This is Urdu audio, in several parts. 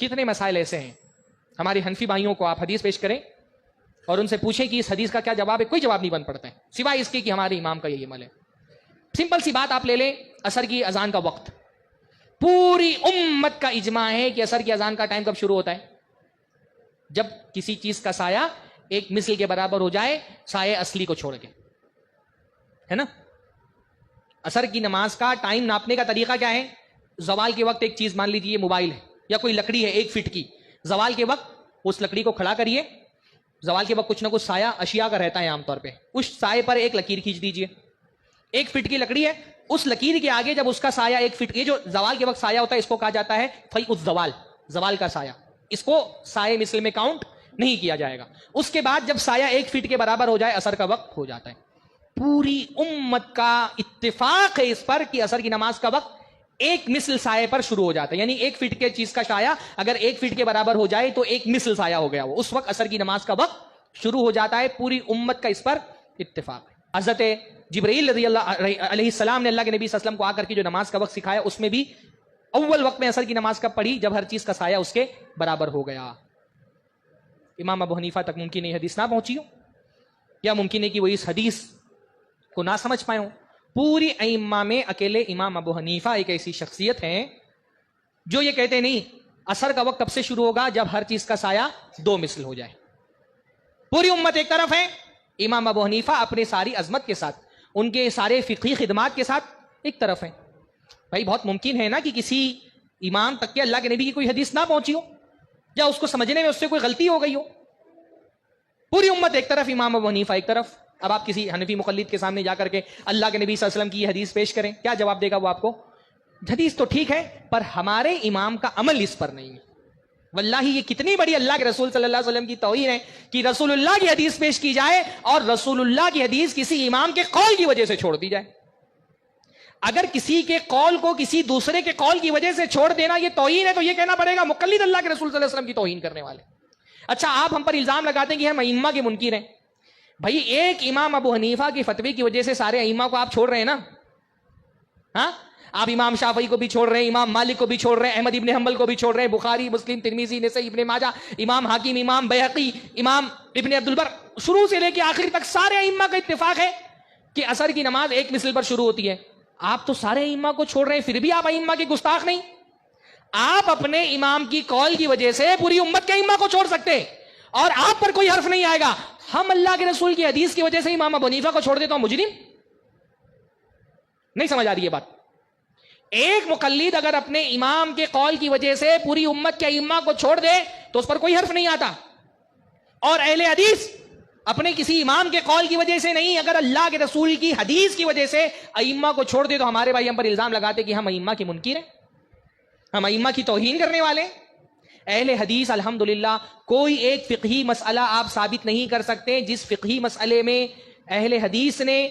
کتنے مسائل ایسے ہیں ہمارے حنفی بھائیوں کو آپ حدیث پیش کریں اور ان سے پوچھیں کہ اس حدیث کا کیا جواب ہے، کوئی جواب نہیں بن پڑتا ہے سوائے اس کے کہ ہمارے امام کا یہ عمل ہے. سمپل سی بات آپ لے لیں، عصر کی اذان کا وقت، پوری امت کا اجماع ہے کہ عصر کی اذان کا ٹائم کب شروع ہوتا ہے؟ جب کسی چیز کا سایہ ایک مثل کے برابر ہو جائے سایہ اصلی کو چھوڑ کے، ہے نا. عصر کی نماز کا ٹائم ناپنے کا طریقہ کیا ہے؟ زوال کے وقت ایک چیز مان لیجیے موبائل ہے یا کوئی لکڑی ہے 1 فٹ کی، زوال کے وقت اس لکڑی کو کھڑا کریے، زوال کے وقت کچھ نہ کچھ سایہ اشیاء کا رہتا ہے عام طور پہ، اس سائے پر ایک لکیر کھینچ دیجیے. 1 فٹ کی لکڑی ہے، اس لکیر کے آگے جب اس کا سایہ 1 فٹ کی، جو زوال کے وقت سایہ ہوتا ہے اس کو کہا جاتا ہے فی الزوال، زوال کا سایہ، اس کو سایہ مثل میں کاؤنٹ نہیں کیا جائے گا. اس کے بعد جب سایہ 1 فٹ کے برابر ہو جائے عصر کا وقت ہو جاتا ہے. پوری امت کا اتفاق ہے اس پر کہ عصر کی نماز کا وقت ایک مثل سایہ پر شروع ہو جاتا ہے. یعنی 1 فٹ کے چیز کا سایہ اگر 1 فٹ کے برابر ہو جائے تو ایک مثل سایہ ہو گیا، وہ اس وقت عصر کی نماز کا وقت شروع ہو جاتا ہے. پوری امت کا اس پر اتفاق ہے. حضرت جبرائیل رضی اللہ علیہ السلام نے اللہ کے نبی صلی اللہ علیہ وسلم کو آ کر کے جو نماز کا وقت سکھایا، اس میں بھی اول وقت میں عصر کی نماز کب پڑھی؟ جب ہر چیز کا سایہ اس کے برابر ہو گیا. امام ابو حنیفہ تک ممکن ہے یہ حدیث نہ پہنچی ہو، یا ممکن ہے کہ وہ اس حدیث کو نہ سمجھ پائے ہوں. پوری ائمہ میں اکیلے امام ابو حنیفہ ایک ایسی شخصیت ہیں جو یہ کہتے نہیں عصر کا وقت کب سے شروع ہوگا؟ جب ہر چیز کا سایہ 2 مثل ہو جائے. پوری امت ایک طرف ہے، امام ابو حنیفہ اپنے ساری عظمت کے ساتھ، ان کے سارے فقہی خدمات کے ساتھ ایک طرف ہیں. بھائی بہت ممکن ہے نا کہ کسی امام تک کے اللہ کے نبی کی کوئی حدیث نہ پہنچی ہو، یا اس کو سمجھنے میں اس سے کوئی غلطی ہو گئی ہو. پوری امت ایک طرف، امام ابو حنیفہ ایک طرف. اب آپ کسی حنفی مقلد کے سامنے جا کر کے اللہ کے نبی صلی اللہ علیہ وسلم کی یہ حدیث پیش کریں، کیا جواب دے گا وہ آپ کو؟ حدیث تو ٹھیک ہے پر ہمارے امام کا عمل اس پر نہیں ہے. واللہ یہ کتنی بڑی اللہ کے رسول صلی اللہ علیہ وسلم کی توہین ہے کہ رسول اللہ کی حدیث پیش کی جائے اور رسول اللہ کی حدیث کسی امام کے قول کی وجہ سے چھوڑ دی جائے. اگر کسی کے قول کو کسی دوسرے کے قول کی وجہ سے چھوڑ دینا یہ توہین ہے تو یہ کہنا پڑے گا مقلد اللہ کے رسول صلی اللہ علیہ وسلم کی توہین کرنے والے. اچھا آپ ہم پر الزام لگاتے ہیں کہ ہم ائمہ کے منکر ہیں. بھائی ایک امام ابو حنیفہ کی فتوی کی وجہ سے سارے ائمہ کو آپ چھوڑ رہے ہیں نا؟ ہاں، آپ امام شافعی کو بھی چھوڑ رہے ہیں، امام مالک کو بھی چھوڑ رہے ہیں، احمد ابن حنبل کو بھی چھوڑ رہے ہیں، بخاری، مسلم، ترمذی، نسائی، ابن ماجہ، امام حاکم، امام بیہقی، امام ابن عبد البر، شروع سے لے کے آخر تک سارے ائمہ کا اتفاق ہے کہ عصر کی نماز ایک مثل پر شروع ہوتی ہے. آپ تو سارے ائمہ کو چھوڑ رہے ہیں، پھر بھی آپ ائمہ کے گستاخ نہیں. آپ اپنے امام کی قول کی وجہ سے پوری امت کے ائمہ کو چھوڑ سکتے ہیں اور آپ پر کوئی حرف نہیں آئے گا. ہم اللہ کے رسول کی حدیث کی وجہ سے امام ابو حنیفہ کو چھوڑ دیتا ہوں مجرم؟ نہیں سمجھ آ رہی یہ بات؟ ایک مقلد اگر اپنے امام کے قول کی وجہ سے پوری امت کے ائمہ کو چھوڑ دے تو اس پر کوئی حرف نہیں آتا، اور اہل حدیث اپنے کسی امام کے قول کی وجہ سے نہیں، اگر اللہ کے رسول کی حدیث کی وجہ سے ائمہ کو چھوڑ دے تو ہمارے بھائی ہم پر الزام لگاتے کہ ہم ائمہ کے منکر ہیں، ہم ائمہ کی توہین کرنے والے. اہل حدیث الحمدللہ کوئی ایک فقہی مسئلہ آپ ثابت نہیں کر سکتے جس فقہی مسئلے میں اہل حدیث نے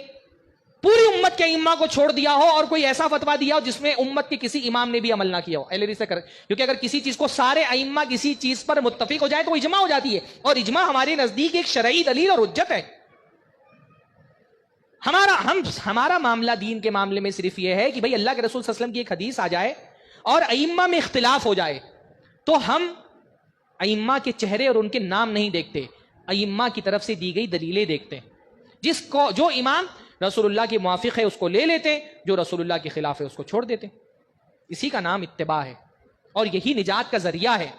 پوری امت کے ائمہ کو چھوڑ دیا ہو اور کوئی ایسا فتویٰ دیا ہو جس میں امت کے کسی امام نے بھی عمل نہ کیا ہو. اہل حدیث سے کیونکہ اگر کسی چیز کو سارے ائمہ کسی چیز پر متفق ہو جائے تو وہ اجماع ہو جاتی ہے، اور اجماع ہمارے نزدیک ایک شرعی دلیل اور حجت ہے. ہمارا معاملہ دین کے معاملے میں صرف یہ ہے کہ بھئی اللہ کے رسول صلی اللہ علیہ وسلم کی ایک حدیث آ جائے اور ائمہ میں اختلاف ہو جائے تو ہم ائمہ کے چہرے اور ان کے نام نہیں دیکھتے، ائمہ کی طرف سے دی گئی دلیلیں دیکھتے ہیں. جس کو جو امام رسول اللہ کے موافق ہے اس کو لے لیتے، جو رسول اللہ کے خلاف ہے اس کو چھوڑ دیتے. اسی کا نام اتباع ہے اور یہی نجات کا ذریعہ ہے.